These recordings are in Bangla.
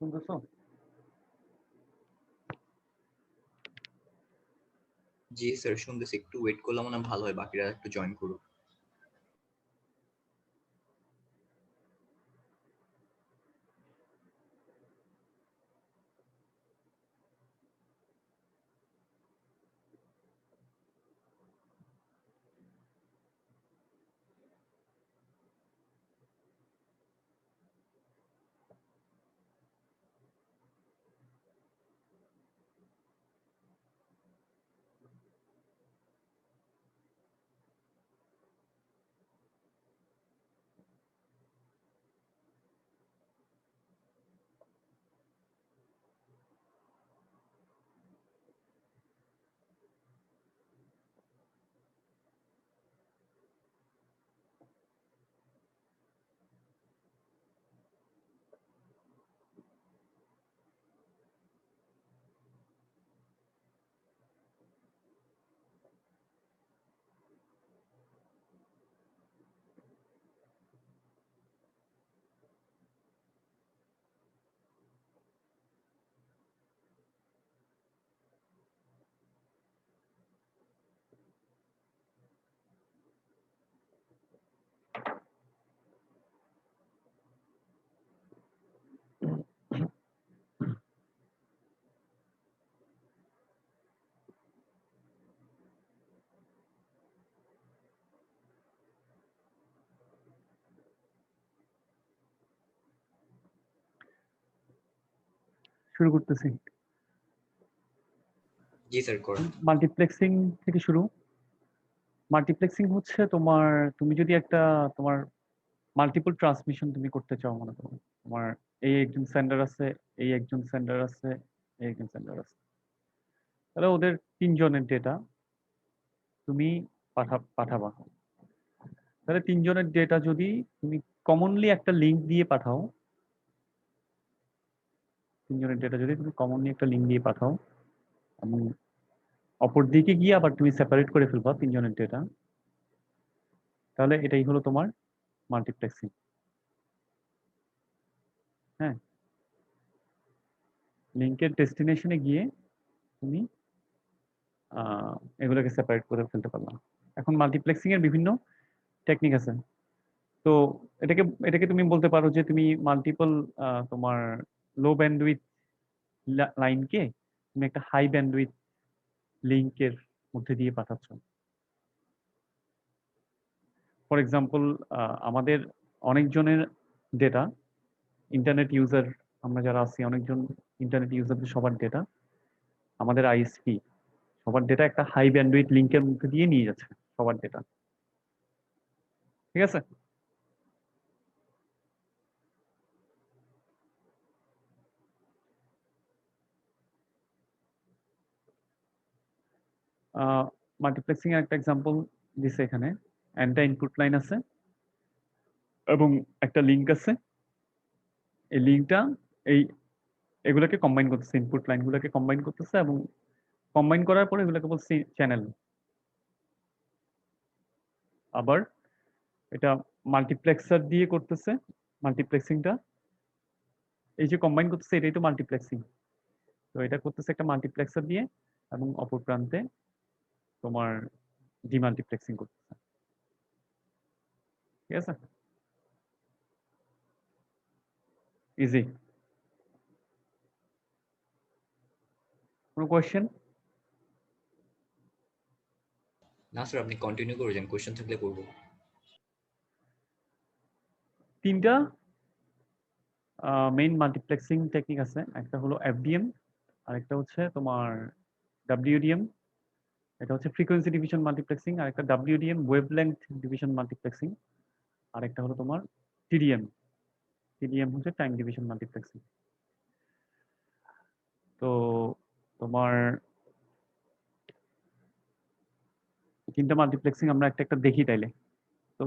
শুনতেছো? জি স্যার শুনতেছি, একটু ওয়েট করলে মনে হয় ভালো হয়, বাকিরা একটু জয়েন করুক। শুরু করতেছি। জি স্যার করেন। মাল্টিপ্লেক্সিং থেকে শুরু। মাল্টিপ্লেক্সিং হচ্ছে তোমার, তুমি যদি একটা তোমার মাল্টিপল ট্রান্সমিশন তুমি করতে চাও, মনে করো তোমার এই একজন সেন্ডার আছে, এই একজন সেন্ডার আছে, এই একজন সেন্ডার আছে, তাহলে ওদের তিনজনের ডেটা তুমি পাঠাবা। তাহলে তিনজনের ডেটা যদি তুমি কমনলি একটা লিঙ্ক দিয়ে পাঠাও, তিনজনের ডেটা যদি তুমি কমনলি একটা লিঙ্ক দিয়ে পাঠাও এবং অপর দিকে গিয়ে আবার তুমি সেপারেট করে ফেলবা তিনজনের ডেটা, তাহলে এটাই হলো তোমার মাল্টিপ্লেক্সিং। হ্যাঁ, লিঙ্কের ডেস্টিনেশনে গিয়ে তুমি এগুলোকে সেপারেট করে ফেলতে পারলাম। এখন মাল্টিপ্লেক্সিং এর বিভিন্ন টেকনিক আছে। তো এটাকে এটাকে তুমি বলতে পারো যে তুমি মাল্টিপল তোমার লো ব্যান্ডউইথ লাইনকে তুমি একটা হাই ব্যান্ডউইথ লিঙ্কের মধ্যে দিয়ে পাঠাচ্ছ। ফর এক্সাম্পল, আমাদের অনেকজনের ডেটা, ইন্টারনেট ইউজার আমরা যারা আছি অনেকজন ইন্টারনেট ইউজারদের সবার ডেটা, আমাদের আইএসপি সবার ডেটা একটা হাই ব্যান্ডউইথ লিঙ্কের মধ্যে দিয়ে নিয়ে যাচ্ছে সবার ডেটা। ঠিক আছে? মাল্টিপ্লেক্সিং এর একটা এক্সাম্পল দিছে এখানে। একটা ইনপুট লাইন আছে এবং একটা লিঙ্ক আছে। এই লিঙ্কটা এই এগুলোকে কম্বাইন করতেছে, ইনপুট লাইনগুলোকে কম্বাইন করতেছে এবং কম্বাইন করার পরে এগুলোকে বলছে চ্যানেল। আবার এটা মাল্টিপ্লেক্সার দিয়ে করতেছে মাল্টিপ্লেক্সিংটা। এই যে কম্বাইন করতেছে এটাই তো মাল্টিপ্লেক্সিং। তো এটা করতেছে একটা মাল্টিপ্লেক্সার দিয়ে এবং অপর প্রান্তে তোমার ডিমাল্টিপ্লেক্সিং করতেছে। ঠিক আছে? ইজি। কোনো কোয়েশ্চেন? না স্যার, আপনি কন্টিনিউ করে যান, কোয়েশ্চেন থাকলে করবো। তিনটা মেইন মাল্টিপ্লেক্সিং টেকনিক আছে। একটা হলো এফডিএম, আরেকটা হচ্ছে তোমার ডাব্লিউডিএম, এটা হচ্ছে ফ্রিকোয়েন্সি ডিভিশন মাল্টিপ্লেক্সিং, আর একটা ডাব্লিউডিএম ওয়েভলেংথ ডিভিশন মাল্টিপ্লেক্সিং, আর একটা হলো তোমার টিডিএম। টিডিএম হচ্ছে টাইম ডিভিশন মাল্টিপ্লেক্সিং। তো তোমার তিনটা মাল্টিপ্লেক্সিং আমরা একটা একটা দেখি তাইলে। তো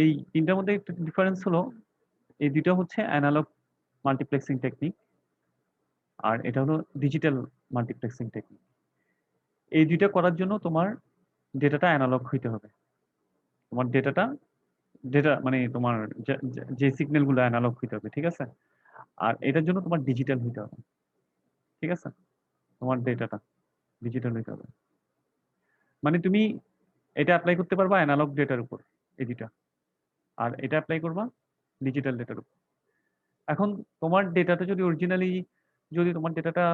এই তিনটার মধ্যে একটা ডিফারেন্স হলো, এই দুটো হচ্ছে অ্যানালগ মাল্টিপ্লেক্সিং টেকনিক আর এটা হলো ডিজিটাল মাল্টিপ্লেক্সিং টেকনিক। এই দুইটা করার জন্য তোমার ডেটাটা অ্যানালগ হইতে হবে। তোমার ডেটা মানে তোমার যে সিগন্যাল গুলো অ্যানালগ হইতে হবে। ঠিক আছে? আর এটার জন্য তোমার ডিজিটাল হইতে হবে, ঠিক আছে? তোমার ডেটাটা ডিজিটাল হইতে হবে। মানে তুমি এটা অ্যাপ্লাই করতে পারবা অ্যানালগ ডেটার উপর, এই দুইটা। আর এটা অ্যাপ্লাই করবা ডিজিটাল ডেটার উপর। এখন তোমার ডেটাটা যদি অরিজিনালি, যদি তোমার ডেটাটা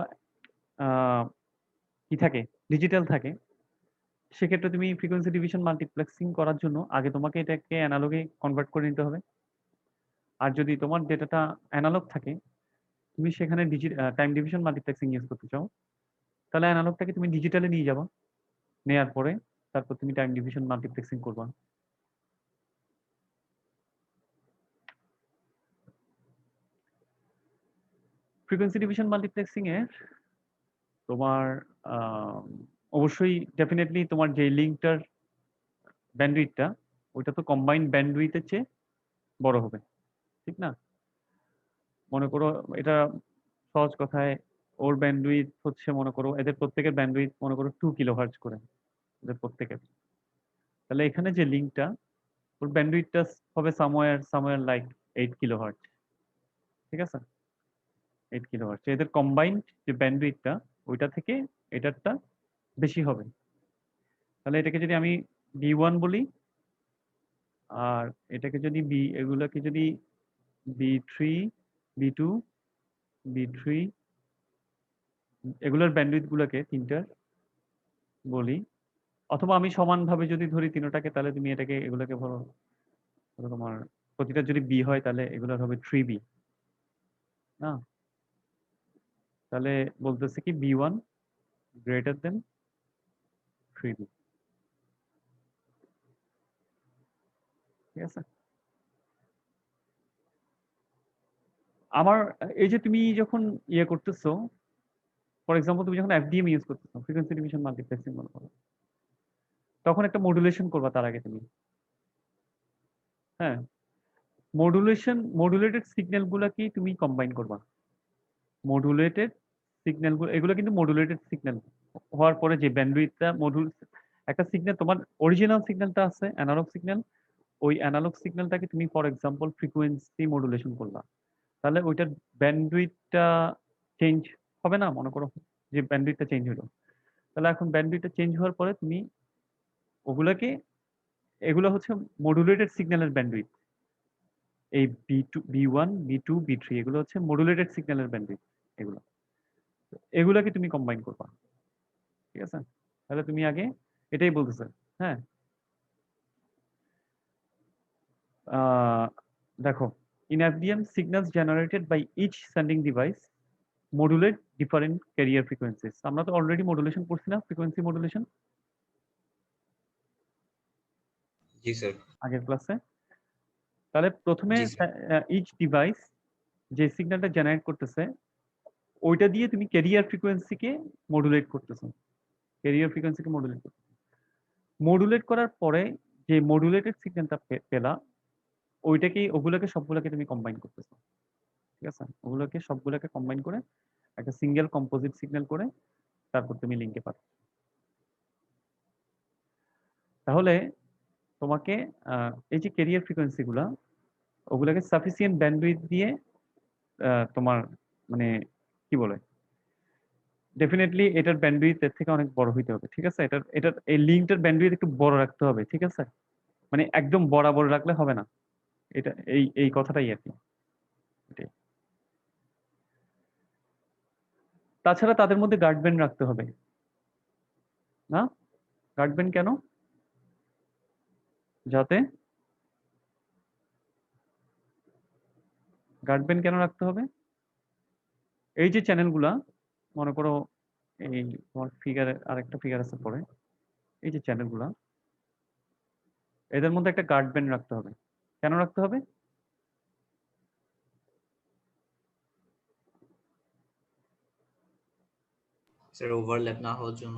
কি থাকে, ডিজিটাল থাকে, সেক্ষেত্রে তুমি ফ্রিকোয়েন্সি ডিভিশন মাল্টিপ্লেক্সিং করার জন্য আগে তোমাকে এটাকে অ্যানালগে কনভার্ট করে নিতে হবে। আর যদি তোমার ডেটাটা অ্যানালগ থাকে, তুমি সেখানে টাইম ডিভিশন মাল্টিপ্লেক্সিং ইউজ করতে চাও, তাহলে অ্যানালগটাকে তুমি ডিজিটালে নিয়ে যাবা, নেয়ার পরে তারপর তুমি টাইম ডিভিশন মাল্টিপ্লেক্সিং করবা। ফ্রিকোয়েন্সি ডিভিশন মাল্টিপ্লেক্সিং এ তোমার অবশ্যই ডেফিনেটলি তোমার যে লিঙ্কটার ব্যান্ডউইথটা, ওইটা তো কম্বাইন্ড ব্যান্ডউইথের চেয়ে বড় হবে, ঠিক না? মনে করো এটা সহজ কথায়, ওর ব্যান্ডউইথ হচ্ছে, মনে করো এদের প্রত্যেকের ব্যান্ডউইথ মনে করো 2 কিলোহার্টজ করে, এদের প্রত্যেকের। তাহলে এখানে যে লিঙ্কটা, ওর ব্যান্ডউইথটা হবে সামওয়্যার লাইক 8 কিলোহার্টজ, ঠিক আছে? 8 কিলোহার্টজ। এদের কম্বাইন্ড যে ব্যান্ডউইথটা, ওইটা থেকে এটারটা বেশি হবে। তাহলে এটাকে যদি আমি B1 বলি, আর এটাকে যদি এগুলোকে যদি B3, B2, B3, এগুলোর ব্যান্ডউইথ গুলোকে তিনটার বলি, অথবা আমি সমানভাবে যদি ধরি তিনটাকে, তাহলে তুমি এটাকে এগুলোকে ধরো, তোমার প্রতিটা যদি বি হয় তাহলে এগুলোর হবে 3B না? তাহলে বলতেছে কি B1 গ্রেটার দেন 3B, ঠিক আছে? আমার এই যে তুমি যখন ইয়ে করতেছো, ফর এক্সাম্পল তুমি যখন FDM ইউজ করতেছো, ফ্রিকোয়েন্সি ডিভিশন মাল্টিপ্লেক্সিং মনে করো, তখন একটা মডুলেশন করবা তার আগে তুমি। হ্যাঁ, মডুলেটেড সিগন্যাল গুলা কি তুমি কম্বাইন করবা। মডুলেটেড সিগন্যাল গুলো, এগুলো কিন্তু মডুলেটেড সিগন্যাল হওয়ার পরে যে ব্যান্ডউইথটা একটা সিগন্যাল, তোমার অরিজিনাল সিগন্যালটা আছে অ্যানালগ সিগন্যাল, ওই অ্যানালগ সিগন্যালটাকে তুমি ফর এক্সাম্পল ফ্রিকোয়েন্সি মডুলেশন করলা, তাহলে ওইটার ব্যান্ডউইথটা চেঞ্জ হবে না? মনে করো যে ব্যান্ডউইথটা চেঞ্জ হলো, তাহলে এখন ব্যান্ডউইথটা চেঞ্জ হওয়ার পরে তুমি ওগুলাকে, এগুলো হচ্ছে মডুলেটেড সিগন্যালের ব্যান্ডউইথ। এই B1, B2, B3 এগুলো হচ্ছে মডুলেটেড সিগন্যালের ব্যান্ডউইথ। এগুলো, এগুলাকে তুমি কম্বাইন করবা, ঠিক আছে? তাহলে তুমি আগে এটাই বলতেছে। হ্যাঁ, দেখো, in FDM signals generated by each sending device modulate different carrier frequencies. আমরা তো অলরেডি মডুলেশন করছি না, ফ্রিকোয়েন্সি মডুলেশন জি স্যার। আগের ক্লাসে। তাহলে প্রথমে জি স্যার। ইচ ডিভাইস যে সিগন্যালটা জেনারেট করতেছে, ওইটা দিয়ে তুমি ক্যারিয়ার ফ্রিকোয়েন্সিকে মডুলেট করতেছো, ক্যারিয়ার ফ্রিকোয়েন্সিকে মডুলেট করতেছো। মডুলেট করার পরে যে মডুলেটেড সিগন্যালটা পেলা, ওইটাকেই, ওগুলোকে সবগুলোকে তুমি কম্বাইন করতেছো, ঠিক আছে? ওগুলোকে সবগুলোকে কম্বাইন করে একটা সিঙ্গেল কম্পোজিট সিগন্যাল করে তারপর তুমি লিঙ্কে পাচ্ছ। তাহলে তোমাকে এই যে ক্যারিয়ার ফ্রিকোয়েন্সি গুলা, ওগুলোকে সাফিসিয়েন্ট ব্যান্ডউইথ দিয়ে তোমার মানে কি বলে, ডেফিনেটলি এটার ব্যান্ডউইথ এর থেকে অনেক বড় হইতে হবে, ঠিক আছে? এটার এটার এই লিঙ্কটার ব্যান্ডউইথ একটু বড় রাখতে হবে, ঠিক আছে? মানে একদম বরাবর রাখলে হবে না, এটা এই কথাটাই আর কি, এটাই। তাছাড়া তাদের মধ্যে গার্ডব্যান্ড রাখতে হবে না? গার্ডব্যান্ড কেন? যাতে, গার্ডব্যান্ড কেন রাখতে হবে? এই যে চ্যানেলগুলা, মনে করো এই তোমার ফিগারে আরেকটা ফিগার আছে পরে, এই যে চ্যানেলগুলা, এদের মধ্যে একটা গার্ডব্যান্ড রাখতে হবে। কেন রাখতে হবে? স্যার ওভারল্যাপ না হওয়ার জন্য।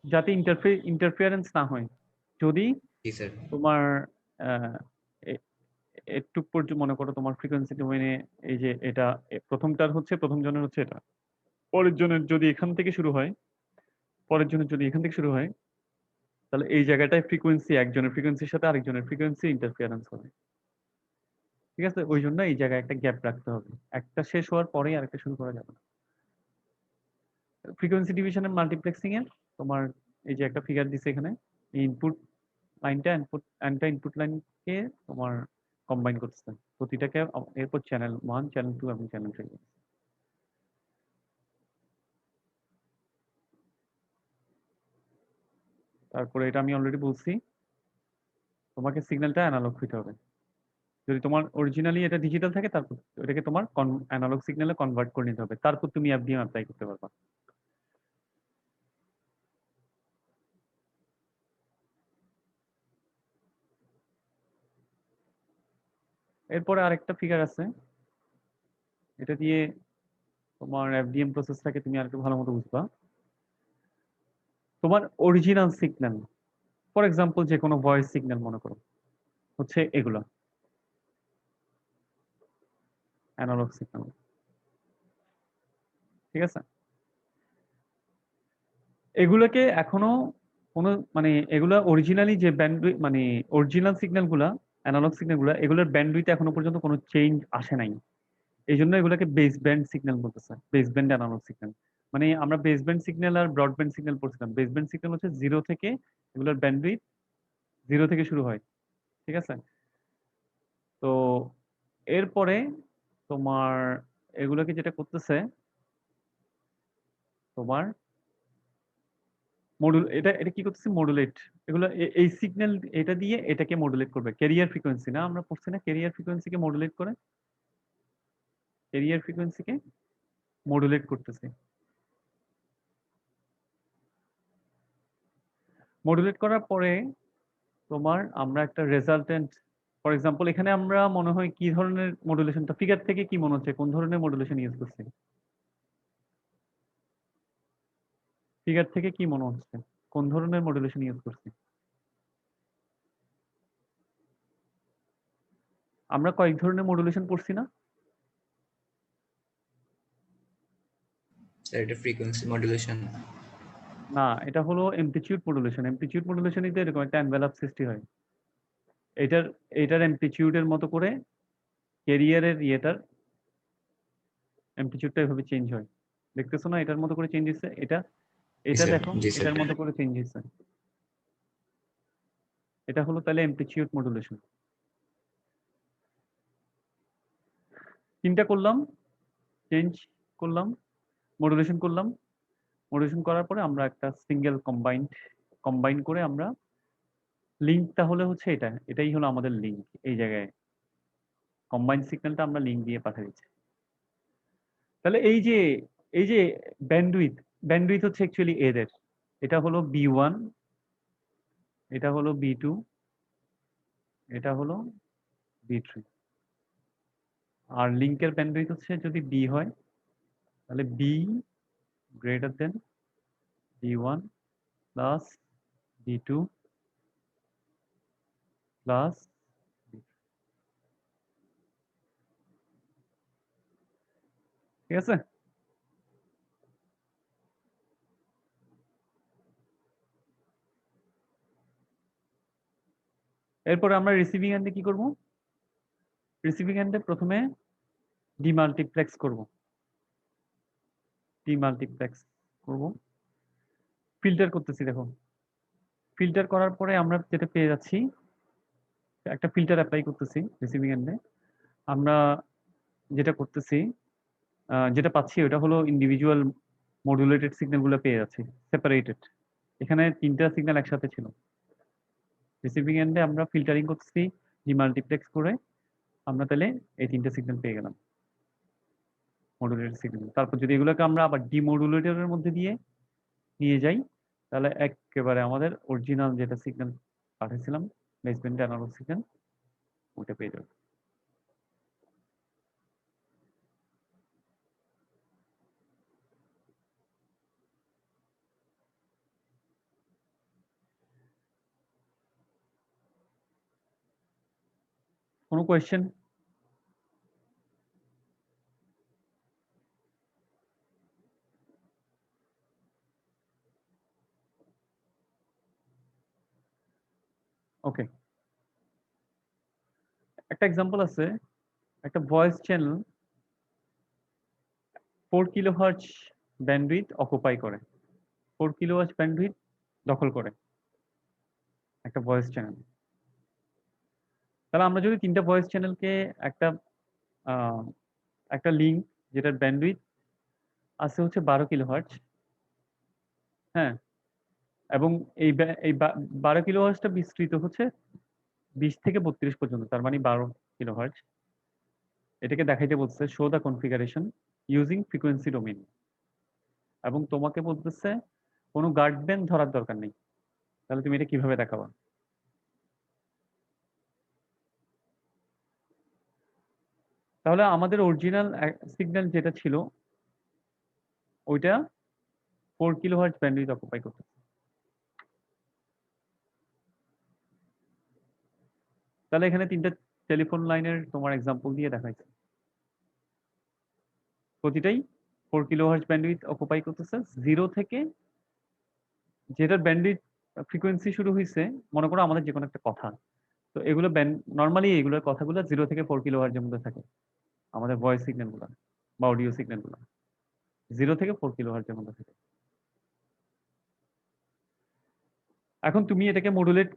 যাতে ইন্টারফিয়ারেন্স না হয়। যদি জি স্যার। তোমার আহ, এ- একটু পর্যন্ত মনে করো তোমার ফ্রিকোয়েন্সি ডোমেইনে, এই যে এটা প্রথমটার হচ্ছে, প্রথম জনের হচ্ছে এটা, পরের জনের যদি এখান থেকে শুরু হয়, পরের জনের যদি এখান থেকে শুরু হয়, তাহলে এই জায়গাটায় ফ্রিকোয়েন্সি, একজনের ফ্রিকোয়েন্সির সাথে আরেকজনের ফ্রিকোয়েন্সি ইন্টারফিয়ারেন্স হবে, ঠিক আছে, ওই জন্য এই জায়গায় একটা গ্যাপ রাখতে হবে, একটা শেষ হওয়ার পরেই আরেকটা শুরু করা যাবে না। ফ্রিকোয়েন্সি ডিভিশন এর মাল্টিপ্লেক্সিং এর তোমার এই যে একটা ফিগার দিছে এখানে, ইনপুট লাইনটা ইনপুট লাইনকে তোমার কম্বাইন করতেছে প্রতিটাকে, এরপর চ্যানেল 1 চ্যানেল 2 এবং চ্যানেল 3। তারপরে এটা আমি অলরেডি বলছি, তোমাকে সিগন্যালটা অ্যানালগ হইতে হবে। যদি তোমার অরিজিনালি এটা ডিজিটাল থাকে, তারপর এটাকে তোমার অ্যানালগ সিগন্যালে কনভার্ট করে নিতে হবে, তারপর তুমি এফডিএম অ্যাপ্লাই করতে পারবা। এরপরে আরেকটা ফিগার আছে, এটা দিয়ে তোমার এফডিএম প্রসেসটাকে তুমি আরেকটু ভালো মতো বুঝবা। তোমার অরিজিনাল সিগন্যাল, ফর এক্সাম্পল যে কোনো ভয়েস সিগন্যাল মনে করো, হচ্ছে এগুলো অ্যানালগ সিগন্যাল। ঠিক আছে, এগুলোকে এখনো কোনো মানে এগুলা অরিজিনালি যে ব্যান্ডউইথ মানে অরিজিনাল সিগন্যালগুলা, অ্যানালগ সিগন্যালগুলা, এগুলোর ব্যান্ডউইথে এখনো পর্যন্ত কোনো চেঞ্জ আসে নাই। এই জন্য এগুলোকে বেস ব্যান্ড সিগন্যাল বলতেছে, বেস ব্যান্ড অ্যানালগ সিগন্যাল। মানে আমরা বেস ব্যান্ড সিগন্যাল আর ব্রডব্যান্ড সিগন্যাল পড়ছিলাম। বেস ব্যান্ড সিগন্যাল হচ্ছে 0 থেকে, এগুলোর ব্যান্ডউইথ 0 থেকে শুরু হয়। ঠিক আছে, তো এরপরে তোমার এগুলোকে যেটা করতেছে তোমার মডুল, এটা এটা কি করতেছে, মডুলেট। এগুলো এই সিগন্যাল এটা দিয়ে এটাকে মডুলেট করবে। ক্যারিয়ার ফ্রিকোয়েন্সি না, আমরা পড়ছি না, ক্যারিয়ার ফ্রিকোয়েন্সিকে মডুলেট করে, ক্যারিয়ার ফ্রিকোয়েন্সিকে মডুলেট করতেছে। মডুলেট করার পরে তোমার আমরা একটা রেজাল্টেন্ট, ফর এক্সাম্পল এখানে আমরা মনে হয় কি ধরনের মডুলেশনটা, ফিগার থেকে কি মনে হচ্ছে কোন ধরনের মডুলেশন ইউজ করছি? ফিগার থেকে কি মনে হচ্ছে কোন ধরনের মডুলেশন ইউজ করছি? আমরা কয়েক ধরনের মডুলেশন পড়ছি না? স্যার এটা ফ্রিকোয়েন্সি মডুলেশন। না, এটা হলো এমপ্লিটিউড মডুলেশন। এমপ্লিটিউড মডুলেশনই তো এরকম একটা এনভেলাপ সৃষ্টি হয়। এটার এটার এমপ্লিটিউডের মতো করে ক্যারিয়ারের ইয়েটার এমপ্লিটিউডটা এভাবে চেঞ্জ হয়। দেখতেছো না এটার মতো করে চেঞ্জ হচ্ছে, এটা জি এটা স্যার, দেখো জি স্যার। এটার মতো করে চেঞ্জ হচ্ছে। এটা হলো তাহলে এমপ্লিটিউড মডুলেশন। তিনটা করলাম, চেঞ্জ করলাম, মডুলেশন করলাম। মডুলেশন করার পরে আমরা একটা সিঙ্গেল কম্বাইন করে আমরা লিঙ্ক, তাহলে হচ্ছে এটা, এটাই হলো আমাদের লিঙ্ক। এই জায়গায় কম্বাইন সিগন্যালটা আমরা লিঙ্ক দিয়ে পাঠিয়ে দিচ্ছি। তাহলে এই যে ব্যান্ডউইথ, ব্যান্ডউইথ হচ্ছে অ্যাকচুয়ালি এদের, এটা হলো B1, এটা হলো B2, এটা হলো B3। আর লিঙ্কের ব্যান্ডউইথ হচ্ছে যদি B হয়, তাহলে B greater than B1 plus B2 plus B3। ঠিক আছে, এরপরে আমরা রিসিভিং এন্ডে কি করব? রিসিভিং এন্ডে প্রথমে ডিমাল্টিপ্লেক্স করব, ডিমাল্টিপ্লেক্স করব, ফিল্টার করতেছি। দেখো ফিল্টার করার পরে আমরা যেটা পেয়ে যাচ্ছি, একটা ফিল্টার অ্যাপ্লাই করতেছি রিসিভিং এন্ডে। আমরা যেটা করতেছি, যেটা পাচ্ছি ওটা হলো ইন্ডিভিজুয়াল মডুলেটেড সিগন্যালগুলো পেয়ে যাচ্ছি সেপারেটেড। এখানে তিনটা সিগন্যাল একসাথে ছিল। রিসিভিং এন্ডে আমরা ফিল্টারিং করতেছি ডিমাল্টিপ্লেক্স করে, আমরা তাহলে এই তিনটা সিগন্যাল পেয়ে গেলাম মডুলেটেড সিগন্যাল। তারপর যদি এগুলোকে আমরা আবার ডিমডুলেটরের মধ্যে দিয়ে নিয়ে যাই, তাহলে একেবারে আমাদের অরিজিনাল যেটা সিগন্যাল পাঠিয়েছিলাম বেসব্যান্ড অ্যানালগ সিগন্যাল, ওটা পেয়ে যাবে। কোনো কোয়েশ্চেন? ওকে, একটা এক্সাম্পল আছে। একটা voice channel 4 kilohertz bandwidth occupy করে, 4 কিলোহার্টজ ব্যান্ডউইথ দখল করে একটা ভয়েস চ্যানেল। তাহলে আমরা যদি 3টা ভয়েস চ্যানেলকে একটা একটা লিঙ্ক যেটার ব্যান্ডউইথ আছে হচ্ছে 12 কিলোহার্টজ, হ্যাঁ, এবং এই 12 কিলোহার্টজটা বিস্তৃত হচ্ছে 20 থেকে 32 পর্যন্ত, তার মানে 12 কিলোহার্টজ। এটাকে দেখাইতে বলছে show the configuration using frequency domain, এবং তোমাকে বলতেছে কোনো গার্ড ব্যান্ড ধরার দরকার নেই। তাহলে তুমি এটা কিভাবে দেখাবা? তাহলে আমাদের অরিজিনাল সিগন্যাল যেটা ছিল ওইটা 4 কিলোহার্টজ ব্যান্ডউইথ অকুপাই করতেছে। তাহলে এখানে 3টা টেলিফোন লাইনের তোমার এক্সাম্পল দিয়ে দেখাইছে, প্রতিটাই 4 কিলোহার্টজ ব্যান্ডউইথ অকুপাই করতেছে। 0 থেকে যেটার ব্যান্ডউইথ ফ্রিকোয়েন্সি শুরু হয়েছে, মনে করো আমাদের যে কোনো একটা কথা, তো এগুলো নর্মালি এগুলোর কথাগুলো 0 থেকে 4 কিলোহার্টজের মধ্যে থাকে, আমাদের ভয়েস সিগন্যালগুলো বা অডিও সিগন্যালগুলো 0 থেকে 4 কিলোহার্টজের মধ্যে থাকে। এখন তুমি এটাকে মডুলেট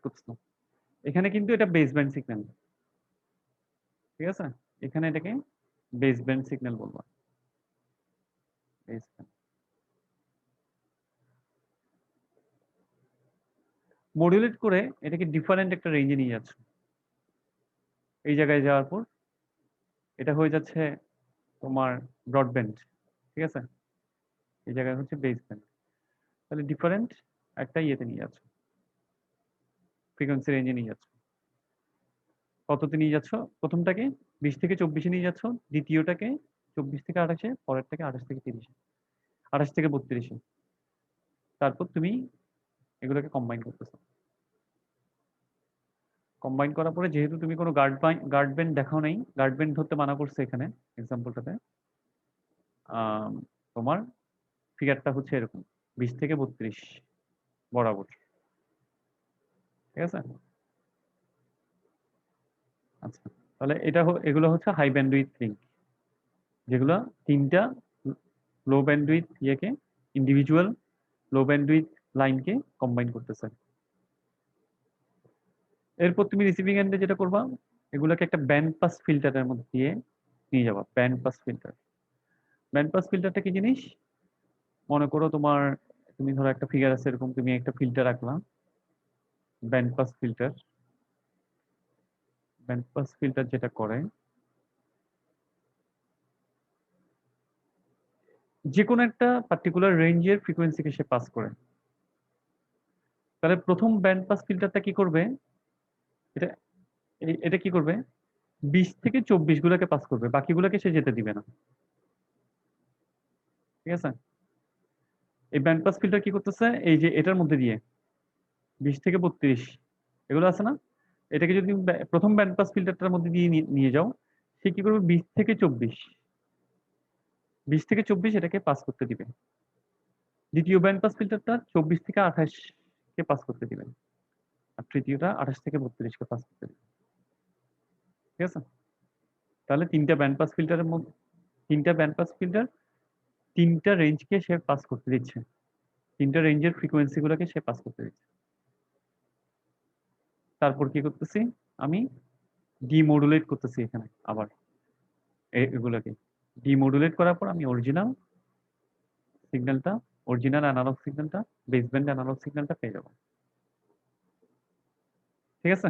করতেছো, এখানে কিন্তু এটা বেস ব্যান্ড সিগন্যাল, ঠিক আছে? এখানে এটাকে বেস ব্যান্ড সিগন্যাল বলবো, বেস ব্যান্ড। মডুলেট করে এটাকে ডিফারেন্ট একটা রেঞ্জে নিয়ে যাচ্ছে। এই জায়গায় যাওয়ার পর এটা হয়ে যাচ্ছে তোমার ব্রডব্যান্ড, ঠিক আছে? এই জায়গায় হচ্ছে বেস ব্যান্ড। তাহলে ডিফারেন্ট একটা ইয়েতে নিয়ে যাচ্ছে, ফ্রিকোয়েন্সি রেঞ্জে নিয়ে যাচ্ছে। কততে নিয়ে যাচ্ছ? প্রথমটাকে 20 থেকে 24 নিয়ে যাচ্ছ, দ্বিতীয়টাকে 24 থেকে 28, পরেরটাকে 28 থেকে 30, 28 থেকে 32। তারপর তুমি এগুলোকে কম্বাইন করতেছো। কম্বাইন করার পরে যেহেতু তুমি কোনো গার্ড ব্যান্ড দেখাও নাই, গার্ড ব্যান্ড ধরতে মানা করছে এখানে এক্সাম্পলটাতে, তোমার ফিগারটা হচ্ছে এরকম 20 থেকে 32 বরাবর, ঠিক আছে? আচ্ছা, তাহলে এগুলো হচ্ছে হাই ব্যান্ডউইথ লিঙ্ক, যেগুলো 3টা লো ব্যান্ডউইথ ইয়েকে, ইন্ডিভিজুয়াল লো ব্যান্ডউইথ লাইনকে কম্বাইন করতেছে। এরপর তুমি রিসিভিং এন্ডে যেটা করবা, এগুলোকে একটা ব্যান্ড পাস ফিল্টারের মধ্যে দিয়ে নিয়ে যাবা। Band pass filter, band pass ফিল্টারটা কি জিনিস? মনে করো তুমি ধরো একটা ফিগার আছে এরকম, তুমি একটা ফিল্টার রাখলা, band pass filter. Band pass filter যেটা করে, যে কোনো একটা পার্টিকুলার রেঞ্জের ফ্রিকোয়েন্সিকে সে পাস করে। তাহলে প্রথম ব্যান্ড পাস ফিল্টারটা কি করবে? এটা এটা কি করবে? 20 থেকে 24 গুলোকে পাস করবে, বাকিগুলোকে সে যেতে দিবে না, ঠিক আছে? এই ব্যান্ড পাস ফিল্টার কি করতেছে? এই যে এটার মধ্যে দিয়ে 20 থেকে 32 এগুলো আছে না, এটাকে যদি প্রথম ব্যান্ড পাস ফিল্টারটার মধ্যে দিয়ে নিয়ে যাও, সে কি করবে? 20 থেকে 24 এটাকে পাস করতে দিবে। দ্বিতীয় ব্যান্ড পাস ফিল্টারটা 24 থেকে 28 কে পাস করতে দিবে, আর তৃতীয়টা 28 থেকে 32 কে পাস করতে দিবে, ঠিক আছে? তাহলে 3টা রেঞ্জকে সে পাস করতে দিচ্ছে, 3টা রেঞ্জের ফ্রিকোয়েন্সি গুলোকে সে পাস করতে দিচ্ছে। তারপর কি করতেছি? আমি ডিমোডুলেট করতেছি এখানে আবার এগুলোকে ডিমোডুলেট করার পর আমি অরিজিনাল অ্যানালগ সিগন্যালটা, বেস ব্যান্ড অ্যানালগ সিগন্যালটা পেয়ে যাবো, ঠিক আছে?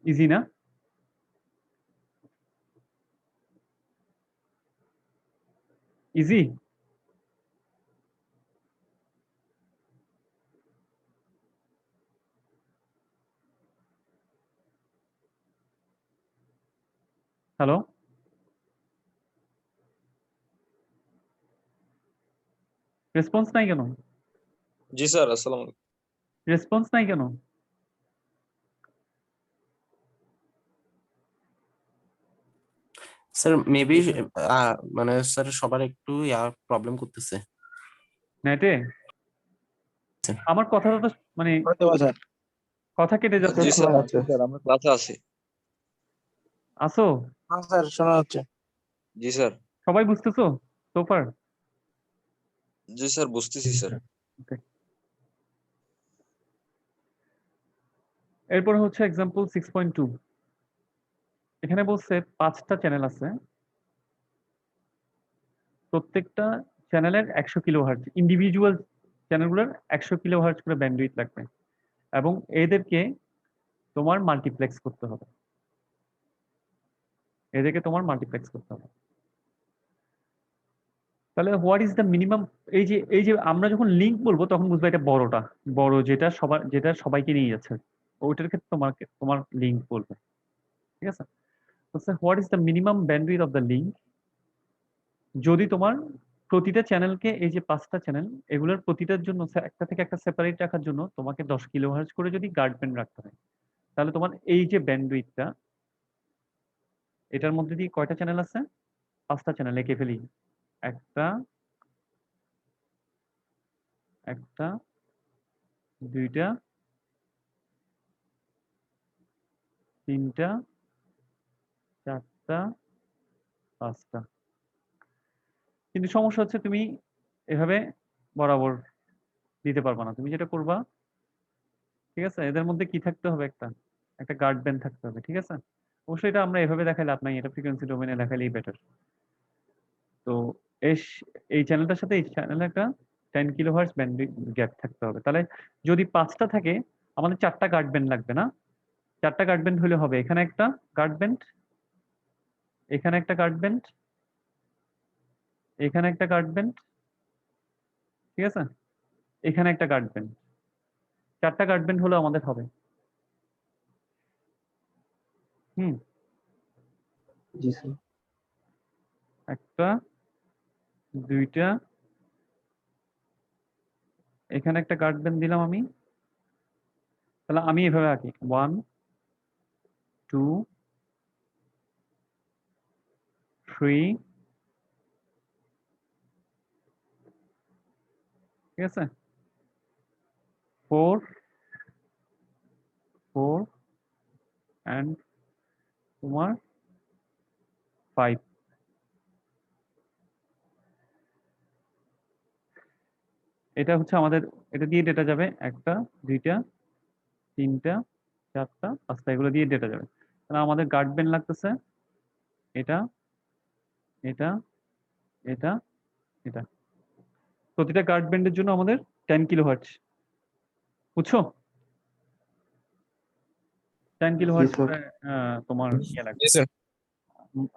ইজি না? ইজি? হ্যালো, রেসপন্স নাই কেন? জি স্যার, আসসালামু আলাইকুম। রেসপন্স নাই কেন? স্যার মেবি মানে স্যার সবার একটু প্রবলেম করতেছে নেটে? স্যার। আমার কথাটা তো মানে হয়তো বা স্যার। কথা কেটে যাচ্ছে জি তো। স্যার, শোনা যাচ্ছে স্যার, আমরা ক্লাসে আছি। আসো, হ্যাঁ স্যার শোনা যাচ্ছে। জি স্যার। সবাই বুঝতেছো so far? জি স্যার, বুঝতেছি স্যার। Okay. এরপর হচ্ছে এক্সাম্পল 6.2। এখানে বলছে 5টা চ্যানেল আছে, প্রত্যেকটা চ্যানেলের 100 কিলোহার্টজ, ইন্ডিভিজুয়াল চ্যানেলগুলোর 100 কিলোহার্টজ করে ব্যান্ডউইথ লাগবে এবং এদেরকে তোমার মাল্টিপ্লেক্স করতে হবে। তাহলে হোয়াট ইজ দ্য মিনিমাম? এই যে আমরা যখন লিঙ্ক বলবো তখন বুঝবে এটা বড়টা, বড় যেটা সবাইকে নিয়ে যাচ্ছে, ওইটার ক্ষেত্রে তোমার লিঙ্ক বলবে। ঠিক আছে? What is the minimum bandwidth of the link? যদি তোমার প্রতিটা চ্যানেলকে, এই যে 5টা চ্যানেল, এগুলোর প্রতিটার জন্য একটা থেকে একটা সেপারেট রাখার জন্য তোমাকে 10 কিলোহার্টজ করে যদি গার্ড ব্যান্ড রাখতে হয়, তাহলে তোমার এই যে ব্যান্ডউইথটা, এটার মধ্যে দিয়ে কয়টা চ্যানেল আছে? 5টা চ্যানেল এঁকে ফেলি। একটা, দুইটা, তিনটা, চারটা, 5টা। কিন্তু সমস্যা হচ্ছে তুমি এভাবে বরাবর দিতে পারবা না। তুমি যেটা করবা, ঠিক আছে, এদের মধ্যে কি থাকতে হবে? একটা গার্ড ব্যান্ড থাকতে হবে। ঠিক আছে? অবশ্যই এটা আমরা এভাবে দেখাইলে লাভ নাই, এটা ফ্রিকোয়েন্সি ডোমেনে দেখাইলেই বেটার। তো এই চ্যানেলটার সাথে এই চ্যানেলে একটা 10 কিলোহার্টজ ব্যান্ড গ্যাপ থাকতে হবে। তাহলে যদি 5টা থাকে, আমাদের 4টা গার্ড ব্যান্ড লাগবে না? 4টা গার্ড ব্যান্ড হলে হবে এখানে একটা গার্ড ব্যান্ড, এখানে একটা গার্ড ব্যান্ড, এখানে একটা গার্ড ব্যান্ড, ঠিক আছে, এখানে একটা গার্ড ব্যান্ড। 4টা গার্ড ব্যান্ড হলে আমাদের হবে। হুম, জি স্যার। একটা, দুইটা, এখানে একটা গার্ড ব্যান্ড দিলাম আমি। তাহলে আমি এভাবে আঁকি 1 2 3, ঠিক আছে, 4 and তোমার 5। এটা হচ্ছে আমাদের, এটা দিয়ে ডেটা যাবে একটা, দুইটা, তিনটা, চারটা, 5টা, এগুলো দিয়ে ডেটা যাবে। তাহলে আমাদের গার্ড ব্যান্ড লাগতেছে এটা, এটা, এটা, এটা। প্রতিটা গার্ড ব্যান্ডের জন্য আমাদের 10 কিলোহার্টজ, বুঝছো? 10 কিলোহার্টজ স্যার। করে তোমার ইয়ে লাগবে। জি স্যার।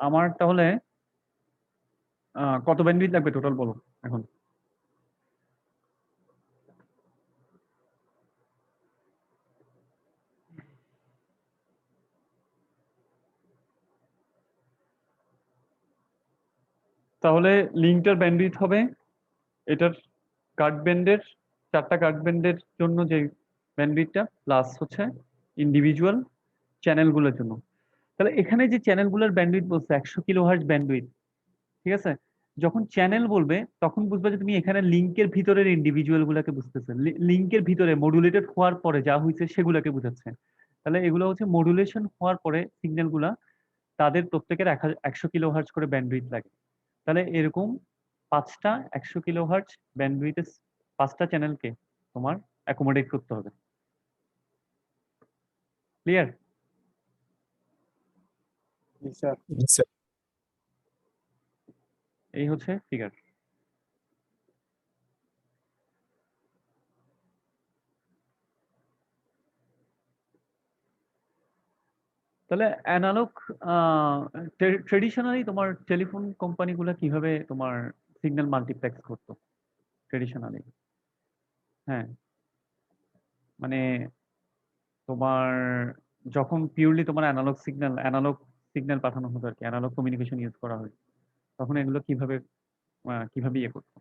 আমার তাহলে কত ব্যান্ডউইথ লাগবে টোটাল বলো এখন? তাহলে লিঙ্কটার ব্যান্ডউইথ হবে এটার গার্ড ব্যান্ডের, 4টা গার্ড ব্যান্ডের জন্য যে ব্যান্ডউইথটা প্লাস হচ্ছে ইন্ডিভিজুয়াল চ্যানেলগুলোর জন্য। তাহলে এখানে যে চ্যানেলগুলোর ব্যান্ডউইথ বলছে 100 কিলোহার্টজ ব্যান্ডউইথ, ঠিক আছে, যখন চ্যানেল বলবে তখন বুঝবে যে তুমি এখানে লিঙ্কের ভিতরের ইন্ডিভিজুয়াল গুলাকে বুঝতেছে, লিঙ্কের ভিতরে মডুলেটেড হওয়ার পরে যা হয়েছে সেগুলোকে বুঝাচ্ছে। তাহলে এগুলো হচ্ছে মডুলেশন হওয়ার পরে সিগন্যাল গুলা, তাদের প্রত্যেকের 100 কিলোহার্টজ করে ব্যান্ডউইথ লাগে। তাহলে এরকম 5টা 100 কিলোহার্টজ ব্যান্ডউইথের 5টা চ্যানেলকে তোমার অ্যাকোমোডেট করতে হবে। ক্লিয়ার? জি স্যার। জি স্যার। এই হচ্ছে ফিগার। তাহলে অ্যানালগ, ট্রেডিশনালি তোমার টেলিফোন কোম্পানিগুলো কিভাবে তোমার সিগন্যাল মাল্টিপ্লেক্স করতো ট্রেডিশনালি? হ্যাঁ, মানে তোমার যখন পিওরলি তোমার অ্যানালগ সিগন্যাল পাঠানো হতো আর কি, অ্যানালগ কমিউনিকেশন ইউজ করা হয়, তখন এগুলো কিভাবে ইয়ে করতো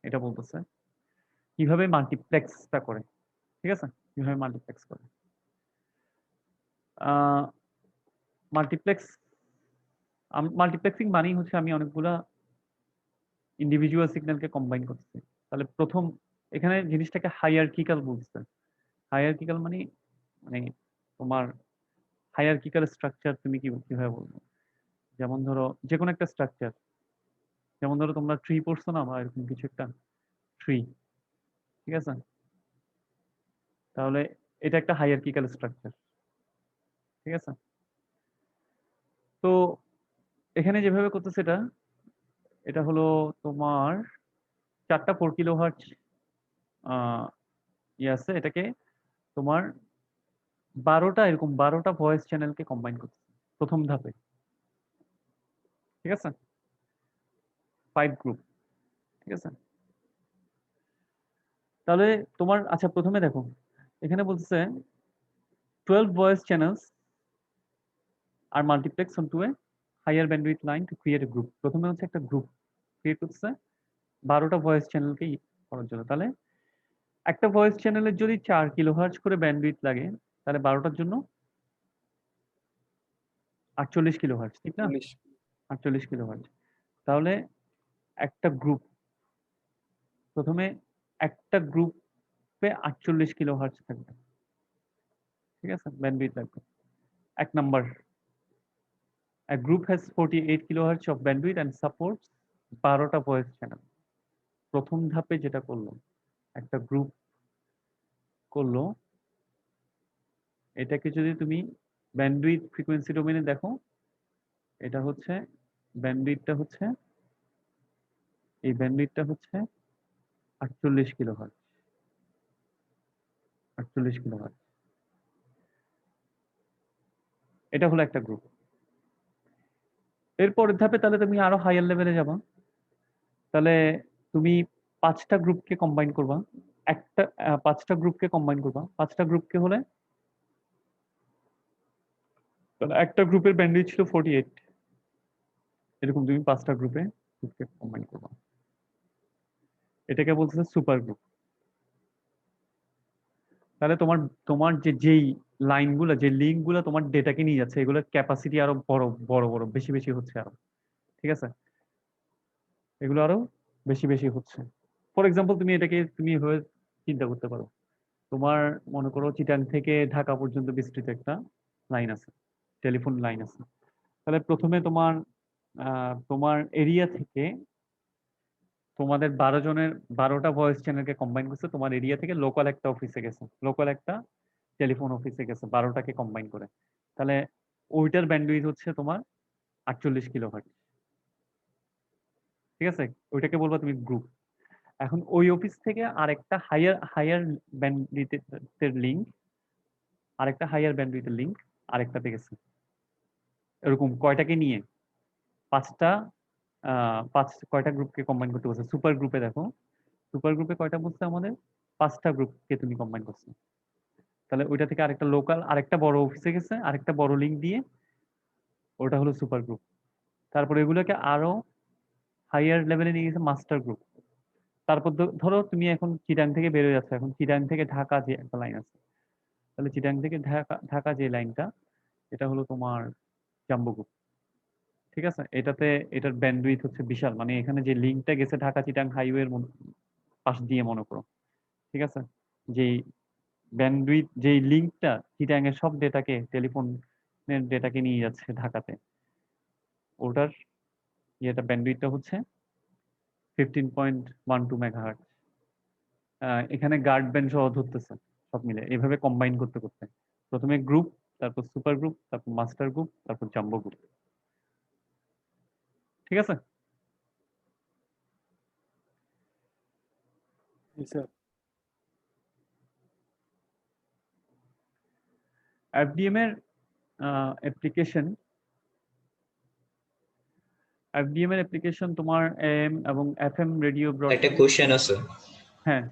এটা বলতেছে, কিভাবে মাল্টিপ্লেক্সটা করে। ঠিক আছে? কিভাবে মাল্টিপ্লেক্স করে। মাল্টিপ্লেক্স মাল্টিপ্লেক্সিং মানেই হচ্ছে আমি অনেকগুলা ইন্ডিভিজুয়াল সিগন্যালকে কম্বাইন করতেছি। তাহলে প্রথম এখানে জিনিসটাকে হায়ারকিক্যাল বলছে। হায়ারকিক্যাল মানে মানে তোমার হায়ারকিক্যাল স্ট্রাকচার তুমি কিভাবে বলবো? যেমন ধরো যেকোনো একটা স্ট্রাকচার, যেমন ধরো তোমরা ট্রি পড়ছো না বা এরকম কিছু একটা ট্রি, ঠিক আছে? তাহলে এটা একটা হায়ারকিক্যাল স্ট্রাকচার, ঠিক আছে? তো এখানে যেভাবে করতেছে এটা, এটা হলো তোমার 4টা 4 কিলোহার্টজ ইয়ে আছে, এটাকে তোমার 12টা এরকম 12টা ভয়েস চ্যানেলকে কম্বাইন করতেছে প্রথম ধাপে, ঠিক আছে? 5 গ্রুপ, ঠিক আছে? তাহলে তোমার আচ্ছা প্রথমে দেখো এখানে বলতেছে 12 voice channels are multiplexed onto a higher bandwidth line to create a group। প্রথমে হচ্ছে একটা গ্রুপ ক্রিয়েট করতেছে 12টা ভয়েস চ্যানেলকে করার জন্য। তাহলে একটা ভয়েস চ্যানেলের যদি 4 কিলোহার্টজ করে ব্যান্ডউইথ লাগে, তাহলে 12টার জন্য 48 কিলোহার্টজ, ঠিক না? 48 কিলোহার্টজ। তাহলে একটা গ্রুপ, প্রথমে একটা গ্রুপে 48 কিলোহার্টজ থাকবে, ঠিক আছে? ব্যান্ডউইথ লাগবে। 1 number, a group has 48 kilohertz of bandwidth and supports 12টা ভয়েস চ্যানেল। প্রথম ধাপে যেটা করলো, একটা গ্রুপ করলো, এটাকে যদি তুমি ব্যান্ডউইথ ফ্রিকোয়েন্সি ডোমেনে দেখো, এটা হচ্ছে ব্যান্ডউইথটা হচ্ছে, এই ব্যান্ডউইথটা হচ্ছে 48 কিলোহার্টজ, 48 কিলোহার্টজ। এটা হলো একটা গ্রুপ। এর পরের ধাপে তাহলে তুমি আরো হায়ার লেভেলে যাবা, তাহলে তুমি 5টা গ্রুপকে কম্বাইন করবা, একটা 5টা গ্রুপকে কম্বাইন করবা, 5টা গ্রুপকে হলে তাহলে একটা গ্রুপের ব্যান্ডউইথ ছিল 48, এরকম তুমি 5টা গ্রুপে গ্রুপকে কম্বাইন করবা। এটাকে বলতেছে সুপার গ্রুপ। তাহলে তোমার তোমার যেই লাইনগুলো, যে লিঙ্কগুলো তোমার ডেটাকে নিয়ে যাচ্ছে, এগুলোর ক্যাপাসিটি আরো বড় বড় বড় বেশি বেশি হচ্ছে আরো, ঠিক আছে? এগুলো আরো বেশি বেশি হচ্ছে। ফর এক্সাম্পল তুমি এটাকে তুমি এভাবে চিন্তা করতে পারো, তোমার মনে করো চিটাং থেকে ঢাকা পর্যন্ত বিস্তৃত একটা লাইন আছে, টেলিফোন লাইন আছে। তাহলে প্রথমে তোমার তোমার এরিয়া থেকে তোমাদের 12 জনের 12টা ভয়েস চ্যানেলকে কম্বাইন করছে, তোমার এরিয়া থেকে লোকাল একটা অফিসে গেছে, লোকাল একটা টেলিফোন অফিসে গেছে 12টাকে কম্বাইন করে। তাহলে ওইটার ব্যান্ডউইথ হচ্ছে তোমার 48 কিলোহার্টজ, ঠিক আছে? ওইটাকে বলবা তুমি গ্রুপ। এখন ওই অফিস থেকে আরেকটা হায়ার হায়ার ব্যান্ডউইথের লিংক, আরেকটা হায়ার ব্যান্ডউইথের লিংক আরেকটাতে গেছে। এরকম কয়টাকে নিয়ে 5টা কয়টা গ্রুপকে কম্বাইন করতে বলছে? সুপার গ্রুপে দেখো, সুপার গ্রুপে কয়টা বলছে আমাদের? 5টা গ্রুপকে তুমি কম্বাইন করছো। তাহলে ওইটা থেকে আরেকটা লোকাল আরেকটা বড় অফিসে গেছে, আরেকটা বড় লিঙ্ক দিয়ে, ওটা হলো সুপার গ্রুপ। তারপর এগুলোকে আরো হাইয়ার লেভেলে নিয়ে গেছে মাস্টার গ্রুপ। তারপর ধরো তুমি এখন চিটাং থেকে বেরোয় যাচ্ছ, এখন চিটাং থেকে ঢাকা যে একটা লাইন আছে, তাহলে চিটাং থেকে ঢাকা ঢাকা যে লাইনটা, এটা হলো তোমার জাম্বো গ্রুপ, ঠিক আছে? এটাতে এটার ব্যান্ডউইথ হচ্ছে বিশাল, মানে এখানে যে লিঙ্কটা গেছে ঢাকা চিটাং হাইওয়ের পাশ দিয়ে মনে করো, ঠিক আছে? যেই ব্যান্ডউইথ যেই লিঙ্কটা চিটাং এর সব ডেটাকে, টেলিফোনের ডেটাকে নিয়ে যাচ্ছে ঢাকাতে, ওটার ইয়েটা ব্যান্ডউইথটা হচ্ছে 15.12 মেগাহার্টজ। এখানে গার্ড ব্যান্ড সহ ধরতেছে সব মিলে, এভাবে কম্বাইন করতে করতে প্রথমে গ্রুপ, তারপর সুপার গ্রুপ, তারপর মাস্টার গ্রুপ, তারপর জাম্বো গ্রুপ, ঠিক আছে? জি স্যার। এফডিএম এর অ্যাপ্লিকেশন, এফডিএম এর অ্যাপ্লিকেশন তোমার এম এবং এফএম রেডিও একটা ব্রডকাস্ট। কোশ্চেন আছে হ্যাঁ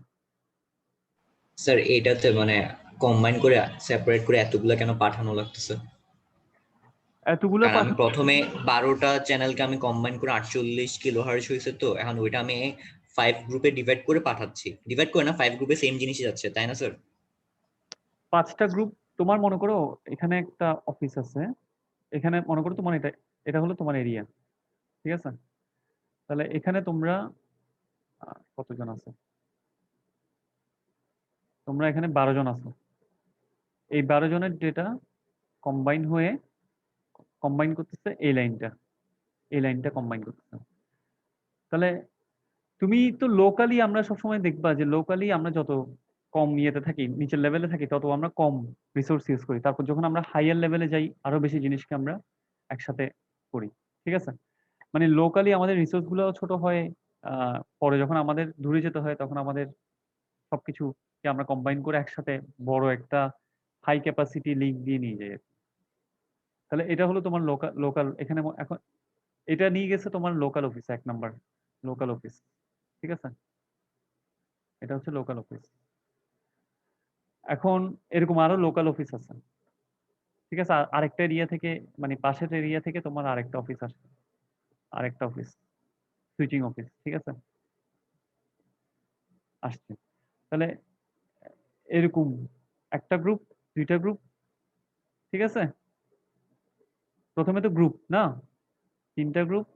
স্যার, এটাতে মানে কম্বাইন করে সেপারেট করে এতগুলো কেন পাঠানো লাগতেছে? এতগুলো কারণ আমি প্রথমে 12টা চ্যানেলকে আমি কম্বাইন করে 48 কিলোহার্টজ হয়েছে, তো এখন ওইটা আমি 5 গ্রুপে ডিভাইড করে পাঠাচ্ছি। ডিভাইড করে না, 5 গ্রুপে সেম জিনিসই যাচ্ছে, তাই না স্যার? 5টা গ্রুপ, তোমার মনে করো এখানে একটা অফিস আছে, এখানে মনে করো তোমার এটা এটা হলো তোমার এরিয়া, ঠিক আছে? তাহলে এখানে তোমরা কতজন আছে? তোমরা এখানে 12 জন আছো। এই 12 জনের ডেটা কম্বাইন করতেছে এই লাইনটা কম্বাইন করতেছে। তাহলে তুমি তো লোকালি, আমরা সবসময় দেখবা যে লোকালি আমরা যত কম ইয়েতে থাকি, নিচের লেভেলে থাকি, তত আমরা কম রিসোর্স ইউজ করি। তারপর যখন আমরা হাইয়ার লেভেলে যাই, আরো বেশি জিনিসকে আমরা একসাথে করি। ঠিক আছে? মানে লোকালি আমাদের রিসোর্স গুলো ছোট হয়, পরে যখন আমাদের দূরে যেতে হয় তখন আমাদের সবকিছুকে আমরা কম্বাইন করে একসাথে বড় একটা হাই ক্যাপাসিটি লিঙ্ক দিয়ে নিয়ে যাই। তাহলে এটা হলো তোমার লোকাল এখানে এখন এটা নিয়ে গেছে তোমার local office, 1 number local office. ঠিক আছে? এটা হচ্ছে লোকাল অফিস। এখন এরকম আরো লোকাল অফিস আছে। ঠিক আছে? আরেকটা এরিয়া থেকে, মানে পাশের এরিয়া থেকে তোমার আরেকটা অফিস আসে, আরেকটা অফিস, সুইচিং অফিস। ঠিক আছে? আসছে। তাহলে এরকম একটা গ্রুপ, দুইটা গ্রুপ। ঠিক আছে? প্রথমে তো গ্রুপ না, 3টা গ্রুপ,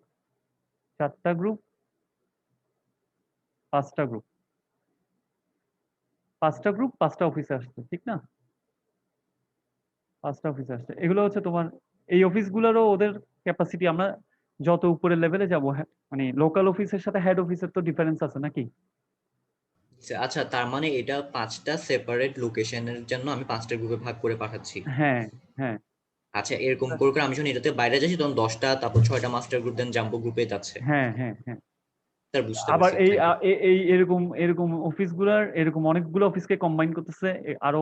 4টা গ্রুপ, 5টা গ্রুপ, 5টা গ্রুপ, 5টা অফিসে আসছে। ঠিক না? 5টা অফিসে আসছে। এগুলো হচ্ছে তোমার এই অফিসগুলোরও ওদের ক্যাপাসিটি, আমরা যত উপরের লেভেলে যাব, মানে লোকাল অফিসের সাথে হেড অফিসের তো ডিফারেন্স আছে নাকি? আচ্ছা, তার মানে এটা 5টা সেপারেট লোকেশনের জন্য আমি 5টা গ্রুপে ভাগ করে পাঠাচ্ছি। হ্যাঁ, হ্যাঁ, আচ্ছা, এরকম করে করে আমি যখন এটাতে বাইরে যাচ্ছি তখন 10টা, তারপর 6টা মাস্টার গ্রুপ, দেন জাম্বো গ্রুপে যাচ্ছে। হ্যাঁ, হ্যাঁ, হ্যাঁ। স্যার, বুঝতে আবার পারছি, এই থ্যাংক ইউ। এই এরকম অফিসগুলার এরকম অনেকগুলো অফিসকে কম্বাইন করতেছে আরো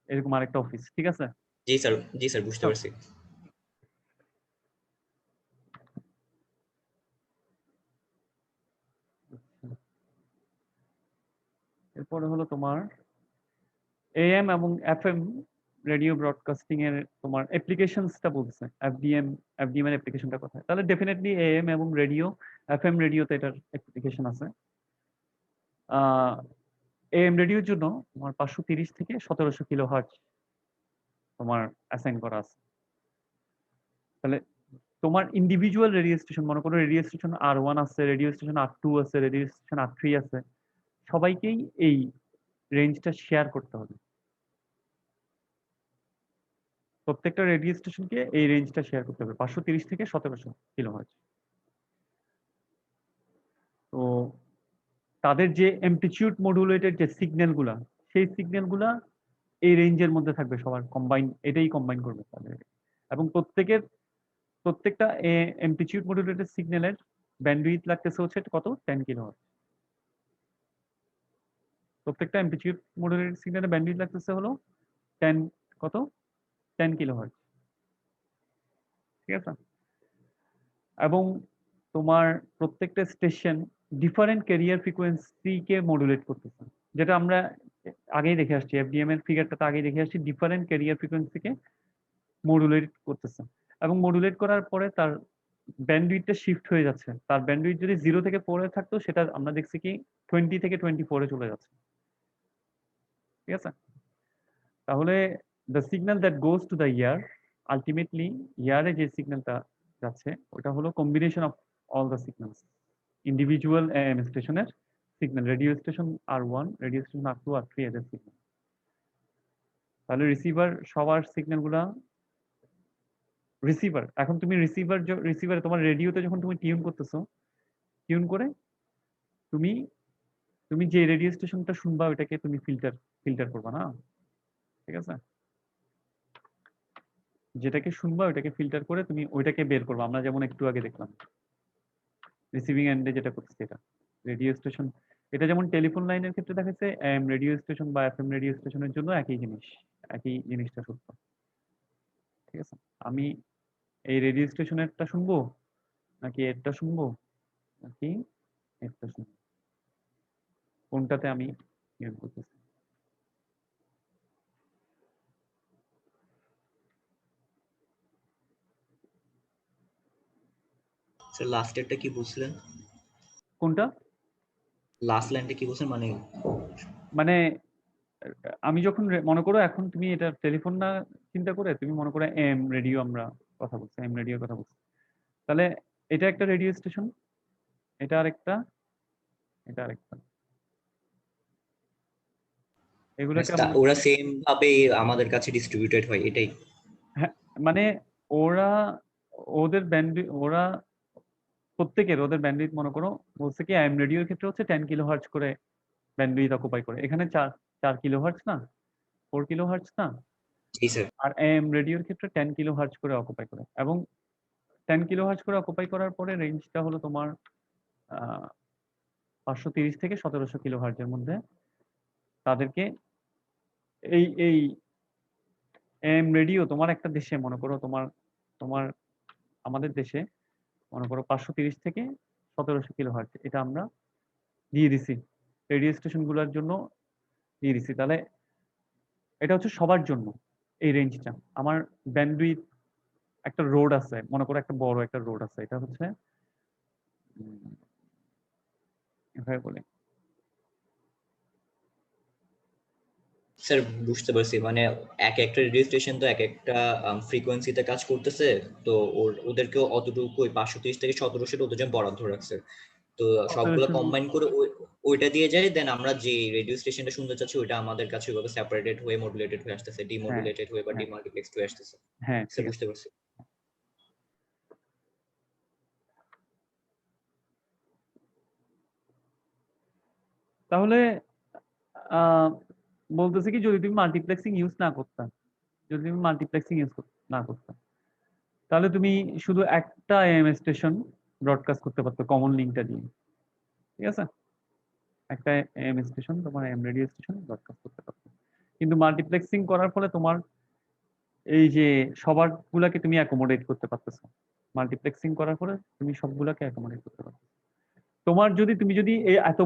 এরকম আরেকটা অফিস। ঠিক আছে? জি স্যার, জি স্যার, বুঝতে তো পারছি। এরপরে হলো তোমার এএম এবং এফএম রেডিও ব্রডকাস্টিং এর তোমার অ্যাপ্লিকেশনসটা বলছে। এফডিএম এর অ্যাপ্লিকেশনটা কোথায়? তাহলে ডেফিনেটলি এএম এবং রেডিও, এফএম রেডিওতে এটার অ্যাপ্লিকেশন আছে। এএম রেডিওর জন্য তোমার 530 থেকে 1700 কিলোহার্টজ তোমার অ্যাসাইন করা আছে। তাহলে তোমার ইন্ডিভিজুয়াল রেডিও স্টেশন, মনে করো রেডিও স্টেশন R1 আছে, রেডিও স্টেশন R2 আছে, রেডিও স্টেশন R3 আছে, সবাইকেই এই রেঞ্জটা শেয়ার করতে হবে। প্রত্যেকটা রেডিও স্টেশনকে এই রেঞ্জটা শেয়ার করতে হবে, 530 থেকে 1700 কিলোহার্টজ। তো তাদের যে অ্যামপ্লিটিউড মডুলেটেড যে সিগন্যালগুলা, সেই সিগন্যালগুলা এই রেঞ্জের মধ্যে থাকবে, সবার কম্বাইন, এটাই কম্বাইন করবে তাদের। এবং প্রত্যেকটা অ্যামপ্লিটিউড মডুলেটেড সিগন্যালের ব্যান্ডউইথ লাগতেছে হচ্ছে কত? 10 কিলোহার্টজ। প্রত্যেকটা অ্যামপ্লিটিউড মডুলেটেড সিগন্যালের ব্যান্ডউইথ লাগতেছে হলো 10, কত? 10 কিলোহার্টজ। ঠিক আছে? এবং তোমার প্রত্যেকটা স্টেশন ডিফারেন্ট ক্যারিয়ার ফ্রিকোয়েন্সিকে মডুলেট করতেছে, যেটা আমরা আগেই দেখে আসছি, এফডিএম এর ফিগারটা তো আগেই দেখে আসছি, ডিফারেন্ট ক্যারিয়ার ফ্রিকোয়েন্সিকে মডুলেট করতেছে। এবং মডুলেট করার পরে তার ব্যান্ডউইথটা শিফট হয়ে যাচ্ছে। তার ব্যান্ডউইথ যদি 0 থেকে 4 এ থাকতো, সেটা আমরা দেখছি কি 20 থেকে 24 এ চলে যাচ্ছে। ঠিক আছে? তাহলে the signal that goes to the ear, ultimately ইয়ারে যে সিগন্যালটা যাচ্ছে ওটা হলো combination of all the signals, individual AM স্টেশনের সিগন্যাল, radio station R1, radio station R2, R3 এদের সিগন্যাল। তাহলে রিসিভার সবার সিগন্যালগুলা, এখন তুমি রিসিভারে তোমার রেডিওতে যখন তুমি টিউন করতেছো, টিউন করে তুমি তুমি যে রেডিও স্টেশনটা শুনবা ওইটাকে তুমি ফিল্টার করবা না? ঠিক আছে? যেটাকে শুনবা ওইটাকে ফিল্টার করে তুমি ওইটাকে বের করবা। আমরা যেমন একটু আগে দেখলাম রিসিভিং এন্ডে যেটা করতেছে, এটা রেডিও স্টেশন। এটা যেমন টেলিফোন লাইনের ক্ষেত্রে দেখাচ্ছে, এম রেডিও স্টেশন বা এফএম রেডিও স্টেশনের জন্য একই জিনিসটা সত্য। ঠিক আছে? আমি এই রেডিও স্টেশনেরটা শুনবো, নাকি এরটা শুনবো, নাকি এরটা শুনবো, কোনটাতে আমি ইউজ করতেছি। স্যার, লাস্টেরটা কি বুঝলেন? কোনটা? লাস্ট লাইনটা কি বলছেন মানে? মানে আমি যখন মনে করো এখন তুমি এটা টেলিফোন না চিন্তা করে, তুমি মনে করো এম রেডিও, আমরা কথা বলছি, এম রেডিওর কথা বলছি। তাহলে এটা একটা রেডিও স্টেশন, এটা আরেকটা, এটা আরেকটা। এগুলোকে ওরা সেম ভাবে আমাদের কাছে ডিস্ট্রিবিউটেড হয় এটাই। হ্যাঁ, মানে ওরা ওদের ব্যান্ডউইথ প্রত্যেকের ওদের ব্যান্ডউইথ মনে করো বলছে কি এম রেডিওর ক্ষেত্রে হচ্ছে 10 কিলো হার্টজ করে ব্যান্ডউইথ অকুপাই করে। এখানে 4 কিলো হার্টজ না, 4 কিলো হার্টজ না, জি স্যার। আর এম রেডিওর ক্ষেত্রে 10 কিলো হার্টজ করে অকুপাই করে। এবং 10 কিলো হার্টজ করে অকুপাই করার পরে রেঞ্জটা হলো তোমার 530 থেকে 1700 কিলো হার্টজের মধ্যে তাদেরকে এই এম রেডিও তোমার একটা দেশে মনে করো তোমার তোমার আমাদের দেশে মনে করো 530 থেকে 1700 কিলো হার্টজ এটা আমরা দিয়ে দিছি রেডিও স্টেশন গুলোর জন্য দিয়ে দিছি। তাহলে এটা হচ্ছে সবার জন্য এই রেঞ্জটা। আমার ব্যান্ডউইথ একটা রোড আছে মনে করো একটা বড় একটা রোড আছে, এটা হচ্ছে এভাবে বলি স্যার বুঝতে পারছি, মানে এক একটা রেডিও স্টেশন তো এক একটা ফ্রিকোয়েন্সিতে কাজ করতেছে, তো ওদেরকেও অতটুকু ওই 530 থেকে 1700 ওদের জন্য বরাদ্দ রাখছে। তো সবগুলো 1700 কম্বাইন করে ওইটা দিয়ে যায়, দেন আমরা যে রেডিও স্টেশনটা শুনতে চাচ্ছি ওইটা আমাদের কাছে ওইভাবে সেপারেটেড হয়ে মডুলেটেড হয়ে আসতেছে, ডিমডুলেটেড হয়ে বা হ্যাঁ ডিমাল্টিপ্লেক্সড হয়ে আসতেছে। হ্যাঁ স্যার ঠিক আছে। বুঝতে পারছি। তাহলে আহ, বলতেছি কি যদি তুমি মাল্টিপ্লেক্সিং ইউজ না করতাম, যদি তুমি মাল্টিপ্লেক্সিং ইউজ না করতাম তাহলে তুমি শুধু একটা এম স্টেশন ব্রডকাস্ট করতে পারতো কমন লিঙ্কটা দিয়ে, ঠিক আছে? একটা এম স্টেশন তোমার এম রেডিও স্টেশন ব্রডকাস্ট করতে পারতো। কিন্তু মাল্টিপ্লেক্সিং করার ফলে তোমার এই যে সবার গুলাকে তুমি অ্যাকোমোডেট করতে পারতেছো। মাল্টিপ্লেক্সিং করার ফলে তুমি সবগুলাকে অ্যাকোমোডেট করতে পারছো। তোমার যদি তুমি যদি এই এত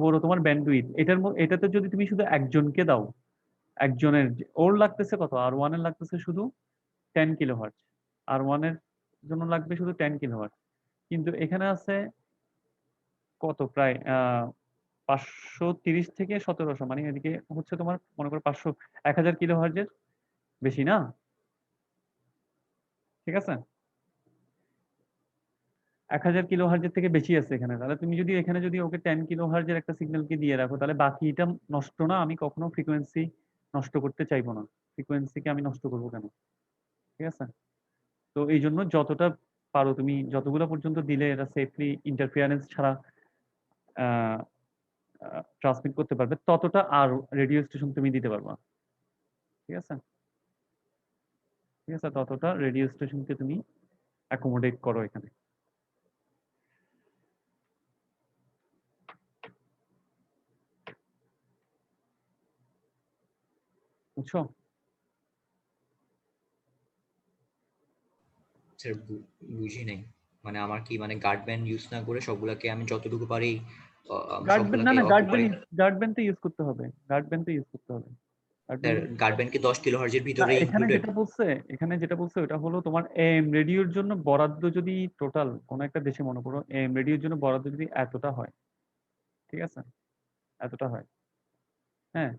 বড় তোমার ব্যান্ডউইথ এটাতে যদি তুমি শুধু একজনকে দাও, একজনের ওর লাগতেছে কত, আর ওয়ান এর লাগতেছে শুধু 10 কিলো হার্টজ, আর ওয়ান এর জন্য লাগবে শুধু 10 কিলো হার্টজ। কিন্তু এখানে আছে কত প্রায় 530 থেকে 1700, মানে এদিকে হচ্ছে তোমার মনে করো 1000 কিলো হার্টজের বেশি না, ঠিক আছে? 1000 কিলো হার্টজের থেকে বেশি আছে এখানে। তাহলে তুমি যদি এখানে যদি ওকে 10 কিলো হার্টজের একটা সিগন্যালকে দিয়ে রাখো তাহলে বাকিটা নষ্ট না, আমি কখনো ফ্রিকোয়েন্সি নষ্ট করতে চাইবো না। ফ্রিকোয়েন্সিকে আমি নষ্ট করবো কেন, ঠিক আছে? তো এই জন্য যতটা পারো তুমি যতগুলো পর্যন্ত দিলে এরা সেফলি ইন্টারফিয়ারেন্স ছাড়া ট্রান্সমিট করতে পারবে ততটা আর রেডিও স্টেশন তুমি দিতে পারবা, ঠিক আছে? ঠিক আছে, ততটা রেডিও স্টেশনকে তুমি অ্যাকোমোডেট করো এখানে, বুঝছো? স্যার বুঝি নাই, মানে আমার কি মানে গার্ড ব্যান্ড ইউজ না করে সবগুলাকে আমি যতটুকু পারি না সবগুলাকে না, অকুপাই। গার্ড ব্যান্ড তো ইউজ করতে হবে, গার্ড ব্যান্ড তো ইউজ করতে হবে। স্যার গার্ড ব্যান্ড কি 10 কিলো হার্জের না, ভিতরে এখানে ইনক্লুডেড? যেটা বলছে ওটা হলো তোমার এম রেডিওর জন্য বরাদ্দ যদি টোটাল কোন একটা দেশে মনে করো এম রেডিওর জন্য বরাদ্দ যদি এতটা হয়, ঠিক আছে, এতটা হয়, হ্যাঁ,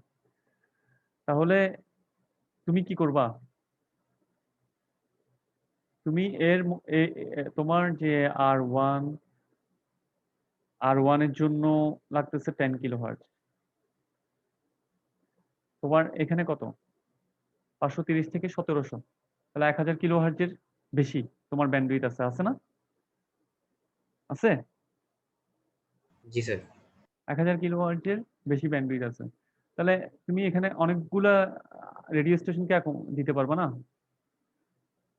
তাহলে তুমি কি করবা? তুমি তোমার যে আর ওয়ান এর জন্য লাগতেছে 10 কিলো হার্টজ, তোমার এখানে কত 530 থেকে 1700, তাহলে 1000 কিলো হার্টজের বেশি তোমার ব্যান্ডউইথ আছে না? আছে জি স্যার। 1000 কিলো হার্টজের বেশি ব্যান্ডউইথ আছে। তাহলে তুমি এখানে অনেকগুলা রেডিও স্টেশনকে দিতে পারবা না,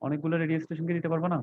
অনেকগুলো রেডিও স্টেশনকে দিতে পারবা না।